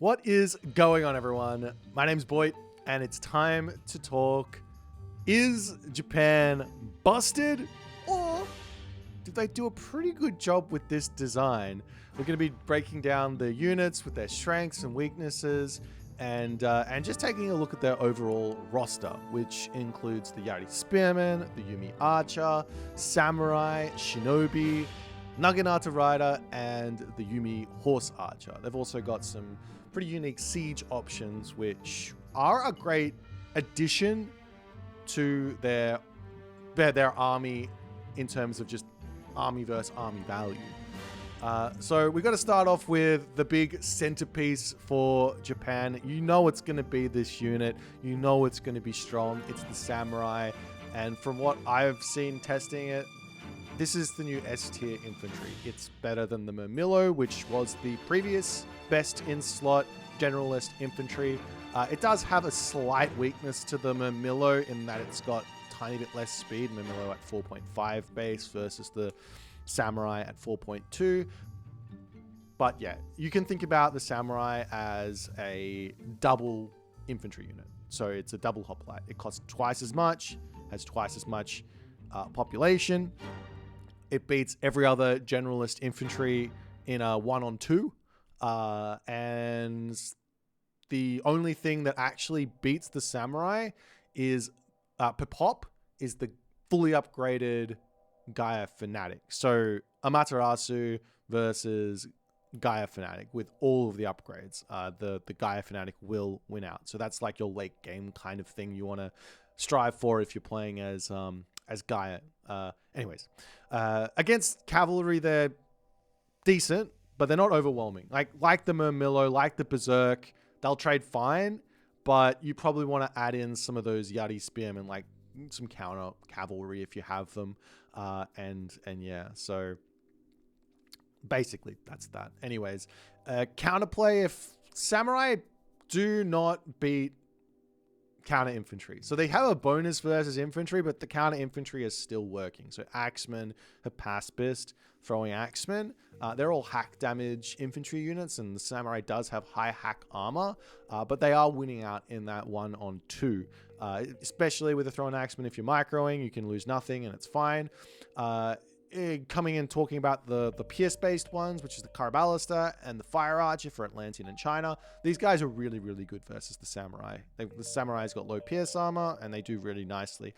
What is going on, everyone? My name's Boit, and it's time to talk. Is Japan busted, or did they do a pretty good job with this design? We're going to be breaking down the units with their strengths and weaknesses, and just taking a look at their overall roster, which includes the Yari Spearman, the Yumi Archer, Samurai, Shinobi, Naginata Rider, and the Yumi Horse Archer. They've also got some pretty unique siege options, which are a great addition to their army in terms of just army versus army value. So we got to start off with the big centerpiece for Japan. You know it's going to be this unit. You know it's going to be strong. It's the Samurai. And from what I've seen testing it, this is the new S-tier infantry. It's better than the Murmillo, which was the previous best in-slot generalist infantry. It does have a slight weakness to the Murmillo in that it's got a tiny bit less speed. Murmillo at 4.5 base versus the Samurai at 4.2. But yeah, you can think about the Samurai as a double infantry unit. So it's a double hoplite. It costs twice as much, has twice as much population. It beats every other generalist infantry in a 1-on-2. And the only thing that actually beats the Samurai is Pop is the fully upgraded Gaia Fanatic. So Amaterasu versus Gaia Fanatic with all of the upgrades. The Gaia Fanatic will win out. So that's like your late game kind of thing you want to strive for if you're playing as Gaia. Anyways, against cavalry, they're decent, but they're not overwhelming. Like the Murmillo, like the Berserk, they'll trade fine, but you probably want to add in some of those Yari Spearmen, like some counter cavalry if you have them. And yeah, so basically that's that. Anyways, counterplay, if Samurai do not beat counter infantry. So they have a bonus versus infantry, but the counter infantry is still working. So Axemen, Hapaspist, throwing Axemen, they're all hack damage infantry units, and the Samurai does have high hack armor, but they are winning out in that 1-on-2. Especially with the throwing Axemen, if you're microing, you can lose nothing and it's fine. Coming in talking about the Pierce-based ones, which is the Caraballister and the Fire Archer for Atlantean and China. These guys are really, really good versus the Samurai. The Samurai's got low Pierce armor, and they do really nicely.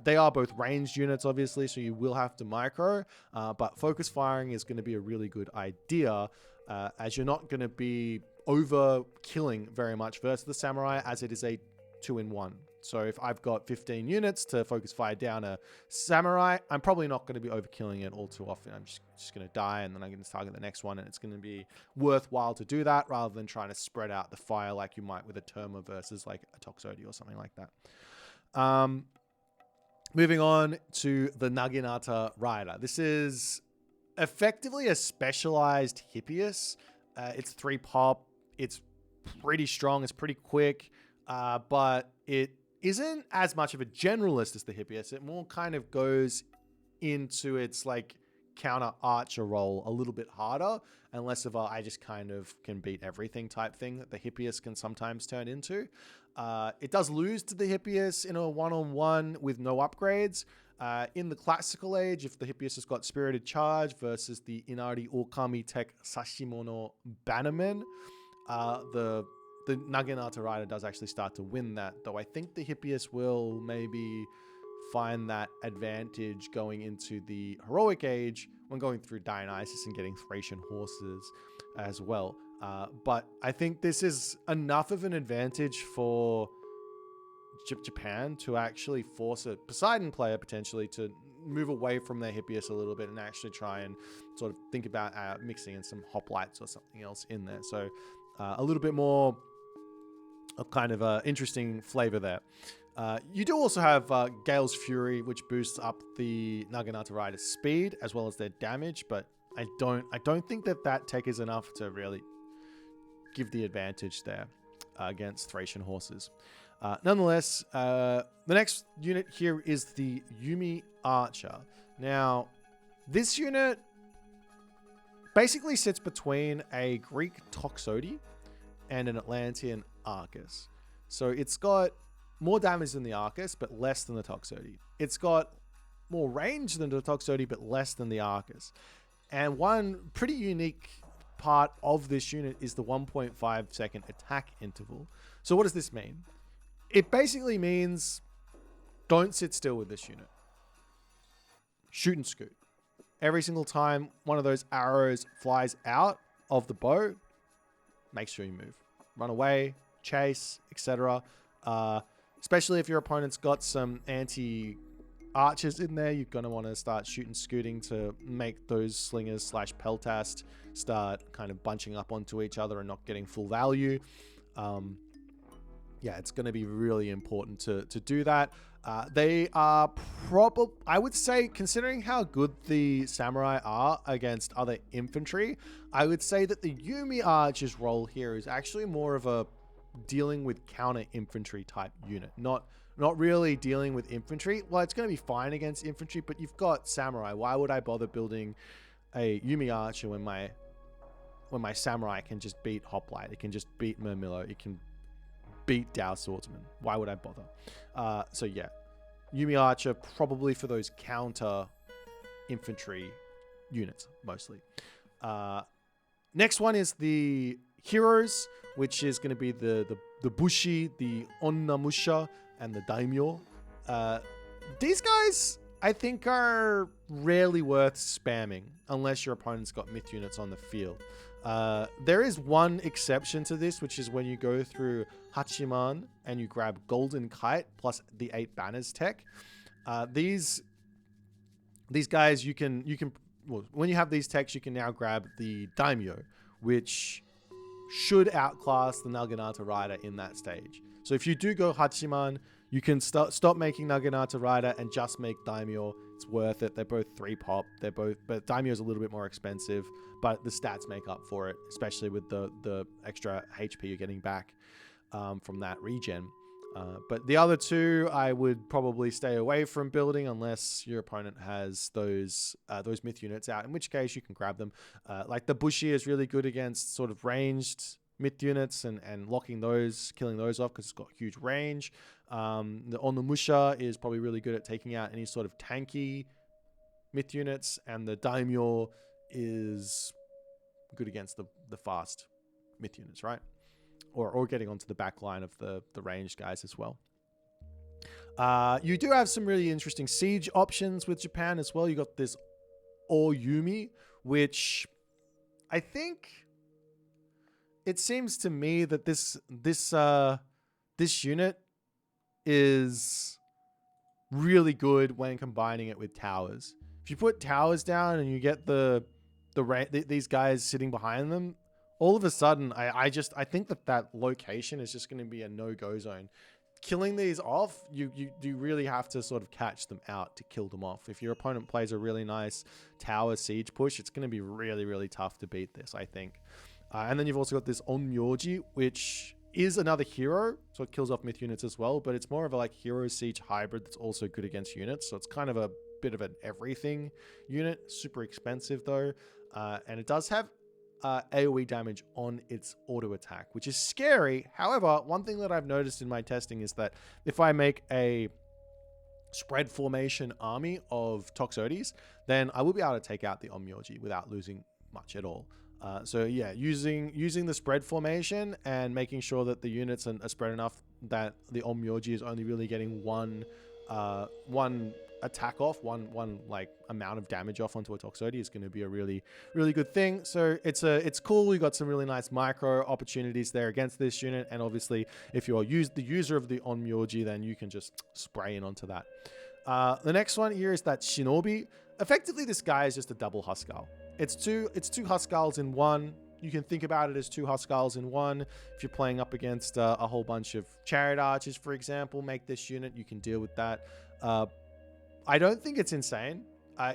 They are both ranged units, obviously, so you will have to micro, but focus firing is going to be a really good idea, as you're not going to be over-killing very much versus the Samurai, as it is a 2-in-1. So if I've got 15 units to focus fire down a Samurai, I'm probably not going to be overkilling it all too often. I'm just going to die, and then I'm going to target the next one, and it's going to be worthwhile to do that rather than trying to spread out the fire like you might with a Terma versus like a Toxodia or something like that. Moving on to the Naginata Rider. This is effectively a specialized Hippias. It's 3 pop. It's pretty strong. It's pretty quick, but it isn't as much of a generalist as the Hippias. It more kind of goes into its like counter archer role a little bit harder, and less of a I just kind of can beat everything type thing that the Hippias can sometimes turn into. It does lose to the Hippias in a 1-on-1 with no upgrades. In the classical age, if the Hippias has got Spirited Charge versus the Inari Okami Tech Sashimono Bannerman, the Naginata Rider does actually start to win that, though I think the Hippias will maybe find that advantage going into the Heroic Age when going through Dionysus and getting Thracian horses as well. But I think this is enough of an advantage for Japan to actually force a Poseidon player potentially to move away from their Hippias a little bit and actually try and sort of think about mixing in some hoplites or something else in there. So a little bit more of kind of an interesting flavor there. You do also have Gale's Fury, which boosts up the Naginata Rider's speed as well as their damage, but I don't think that tech is enough to really give the advantage there against Thracian horses. Nonetheless, the next unit here is the Yumi Archer. Now, this unit basically sits between a Greek Toxodia and an Atlantean Arcus. So it's got more damage than the Arcus, but less than the Toxotes. It's got more range than the Toxotes, but less than the Arcus. And one pretty unique part of this unit is the 1.5 second attack interval. So what does this mean? It basically means don't sit still with this unit. Shoot and scoot. Every single time one of those arrows flies out of the bow, make sure you move. Run away, chase, etc. Especially if your opponent's got some anti-archers in there, you're going to want to start shooting, scooting to make those slingers / peltast start kind of bunching up onto each other and not getting full value. Yeah, it's going to be really important to do that. They are probably, I would say, considering how good the samurai are against other infantry, I would say that the Yumi Archer's role here is actually more of a dealing with counter infantry type unit, not really dealing with infantry. Well, it's going to be fine against infantry, but you've got samurai. Why would I bother building a Yumi Archer when my samurai can just beat Hoplite? It can just beat Murmillo. It can beat Dao Swordsman. Why would I bother? So yeah, Yumi Archer probably for those counter infantry units mostly. Next one is the heroes, which is going to be the Bushi, the Onnamusha, and the Daimyo. These guys, I think, are rarely worth spamming unless your opponent's got myth units on the field. There is one exception to this, which is when you go through Hachiman and you grab Golden Kite plus the 8 banners tech. These guys, you can well, when you have these techs, you can now grab the Daimyo, which should outclass the Naginata Rider in that stage. So if you do go Hachiman, you can stop making Naginata Rider and just make Daimyo. It's worth it. They're both 3 pop. But Daimyo's a little bit more expensive, but the stats make up for it, especially with the extra HP you're getting back from that regen. But the other two, I would probably stay away from building unless your opponent has those myth units out, in which case you can grab them. Like the Bushi is really good against sort of ranged myth units and locking those, killing those off because it's got huge range. The Onnamusha is probably really good at taking out any sort of tanky myth units, and the Daimyo is good against the fast myth units, right? Or getting onto the back line of the ranged guys as well. You do have some really interesting siege options with Japan as well. You got this Oyumi, which I think it seems to me that this unit is really good when combining it with towers. If you put towers down and you get these guys sitting behind them, all of a sudden, I think that location is just going to be a no-go zone. Killing these off, you really have to sort of catch them out to kill them off. If your opponent plays a really nice tower siege push, it's going to be really, really tough to beat this, I think. And then you've also got this Onmyoji, which is another hero, so it kills off myth units as well, but it's more of a like hero siege hybrid that's also good against units, so it's kind of a bit of an everything unit. Super expensive though, and it does have AoE damage on its auto attack, which is scary. However, one thing that I've noticed in my testing is that if I make a spread formation army of Toxotes, then I will be able to take out the Onmyoji without losing much at all. So yeah, using the spread formation and making sure that the units are spread enough that the Onmyoji is only really getting one attack off, one like amount of damage off onto a Toxotes is going to be a really, really good thing. So it's cool. You got some really nice micro opportunities there against this unit, and obviously if you're the user of the Onmyoji, then you can just spray in onto that. The next one here is that Shinobi. Effectively, this guy is just a double Huskarl. It's two Huskarls in one. You can think about it as 2 Huskarls in one. If you're playing up against a whole bunch of Chariot Archers, for example, make this unit. You can deal with that. I don't think it's insane.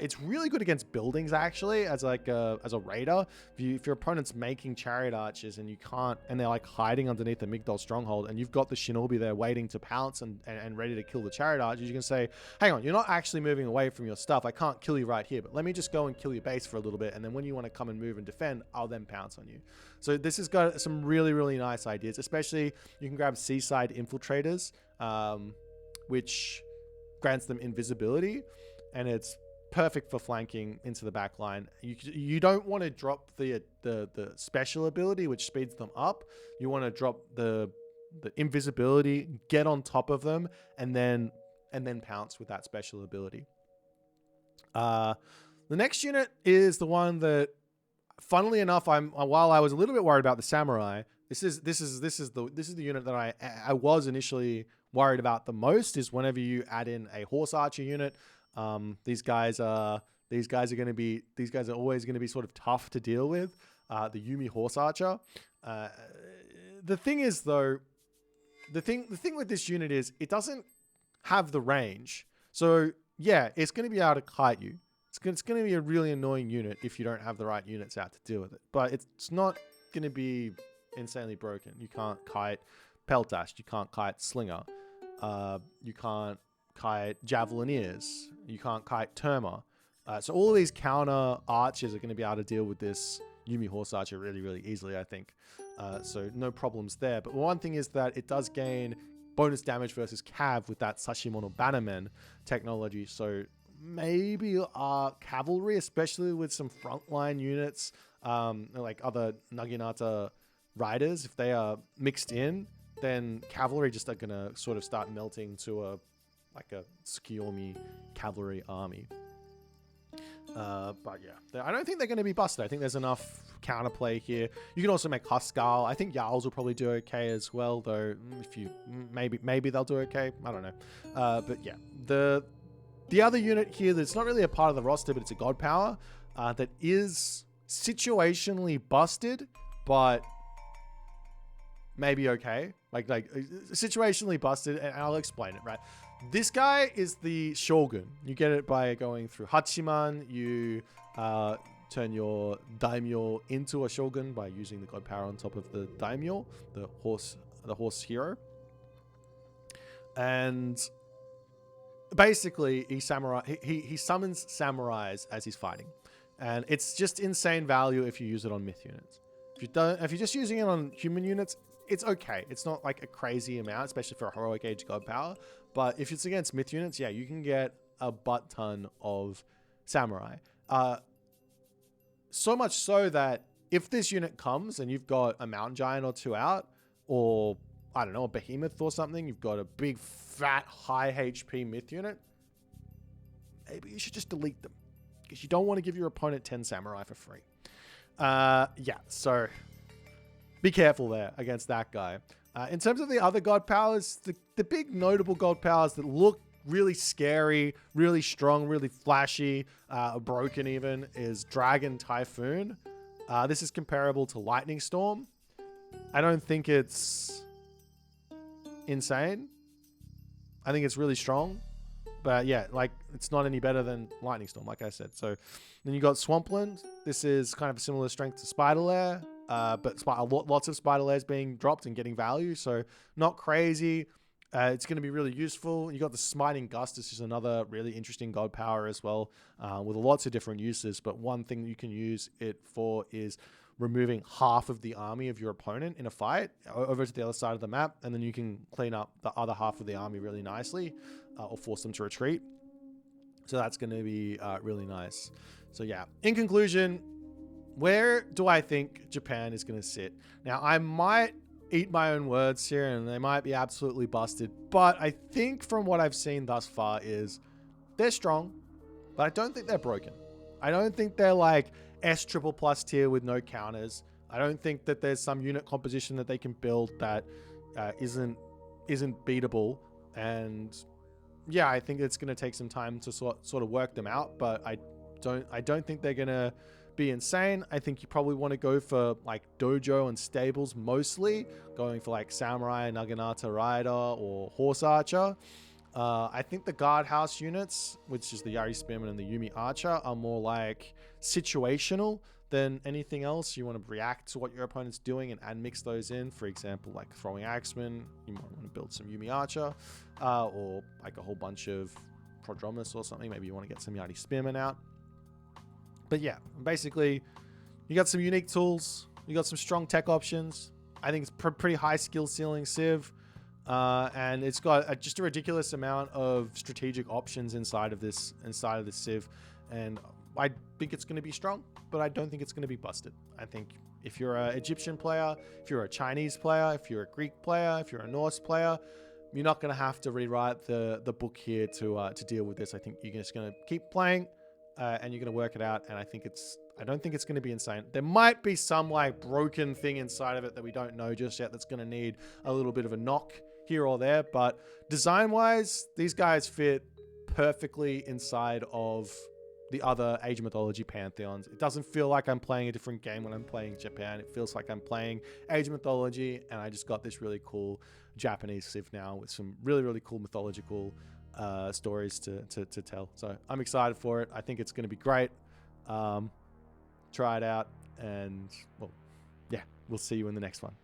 It's really good against buildings, actually, as like as a raider. If your opponent's making chariot archers and you can't, and they're like hiding underneath the Migdol stronghold, and you've got the Shinobi there waiting to pounce and ready to kill the chariot archers, you can say, hang on, you're not actually moving away from your stuff. I can't kill you right here, but let me just go and kill your base for a little bit, and then when you want to come and move and defend, I'll then pounce on you. So this has got some really, really nice ideas, especially you can grab seaside infiltrators, which grants them invisibility, and it's perfect for flanking into the back line. You don't want to drop the special ability, which speeds them up. You want to drop the invisibility, get on top of them, and then pounce with that special ability. The next unit is the one that, funnily enough, while I was a little bit worried about the samurai, this is the unit that I was initially worried about the most. Is whenever you add in a horse archer unit. These guys are always going to be sort of tough to deal with. The Yumi Horse Archer. The thing is, though, the thing with this unit is it doesn't have the range. So yeah, it's going to be able to kite you. It's going to be a really annoying unit if you don't have the right units out to deal with it. But it's not going to be insanely broken. You can't kite Peltash. You can't kite Slinger. You can't kite Javelineers. You can't kite Terma. So all of these counter archers are going to be able to deal with this Yumi Horse Archer really, really easily, I think. So no problems there. But one thing is that it does gain bonus damage versus cav with that Sashimono Bannerman technology. So maybe cavalry, especially with some frontline units, like other Naginata Riders, if they are mixed in, then cavalry just are going to sort of start melting to a Tsukiyomi cavalry army. But yeah, I don't think they're going to be busted. I think there's enough counterplay here. You can also make Huskal. I think Jarls will probably do okay as well, though. If you maybe they'll do okay. I don't know. But yeah, the other unit here that's not really a part of the roster, but it's a god power that is situationally busted, but maybe okay. Like situationally busted, and I'll explain it, right? This guy is the Shogun. You get it by going through Hachiman. You turn your daimyo into a Shogun by using the god power on top of the daimyo, the horse hero. And basically, he summons samurais as he's fighting. And it's just insane value if you use it on myth units. If you're just using it on human units, it's okay. It's not like a crazy amount, especially for a heroic age god power. But if it's against myth units, yeah, you can get a butt ton of samurai. So much so that if this unit comes and you've got a mountain giant or two out, or I don't know, a behemoth or something, you've got a big, fat, high HP myth unit, maybe you should just delete them, because you don't want to give your opponent 10 samurai for free. Yeah, so be careful there against that guy. In terms of the other god powers, the big notable god powers that look really scary, really strong, really flashy, broken even, is Dragon Typhoon. This is comparable to Lightning Storm. I don't think it's insane. I think it's really strong. But yeah, like, it's not any better than Lightning Storm, like I said. So then you got Swampland. This is kind of a similar strength to Spider Lair, but lots of Spider Lairs being dropped and getting value. So not crazy. It's going to be really useful. You got the Smiting Gust. This is another really interesting god power as well, with lots of different uses. But one thing you can use it for is removing half of the army of your opponent in a fight over to the other side of the map, and then you can clean up the other half of the army really nicely, or force them to retreat. So that's going to be really nice. So yeah, in conclusion, where do I think Japan is going to sit? Now, I might eat my own words here and they might be absolutely busted, but I think from what I've seen thus far is they're strong, but I don't think they're broken. I don't think they're like S triple plus tier with no counters. I don't think that there's some unit composition that they can build that isn't beatable. And yeah, I think it's going to take some time to sort of work them out, but I don't think they're going to be insane. I think you probably want to go for like dojo and stables, mostly going for like Samurai, Naginata Rider, or Horse Archer. I think the guardhouse units, which is the Yari Spearman and the Yumi Archer, are more like situational than anything else. You want to react to what your opponent's doing and mix those in. For example, like throwing Axemen, you might want to build some Yumi Archer, or like a whole bunch of Prodromus or something. Maybe you want to get some Yari Spearman out. But yeah, basically, you got some unique tools. You got some strong tech options. I think it's pretty high skill ceiling Civ. And it's got just a ridiculous amount of strategic options inside of this Civ. And I think it's going to be strong, but I don't think it's going to be busted. I think if you're an Egyptian player, if you're a Chinese player, if you're a Greek player, if you're a Norse player, you're not going to have to rewrite the book here to deal with this. I think you're just going to keep playing, and you're going to work it out. And I don't think it's going to be insane. There might be some like broken thing inside of it that we don't know just yet that's going to need a little bit of a knock here or there. But design-wise, these guys fit perfectly inside of the other Age of Mythology pantheons. It doesn't feel like I'm playing a different game when I'm playing Japan. It feels like I'm playing Age of Mythology, and I just got this really cool Japanese Civ now with some really, really cool mythological stories to tell. So I'm excited for it. I think it's going to be great. Try it out, and well, yeah, we'll see you in the next one.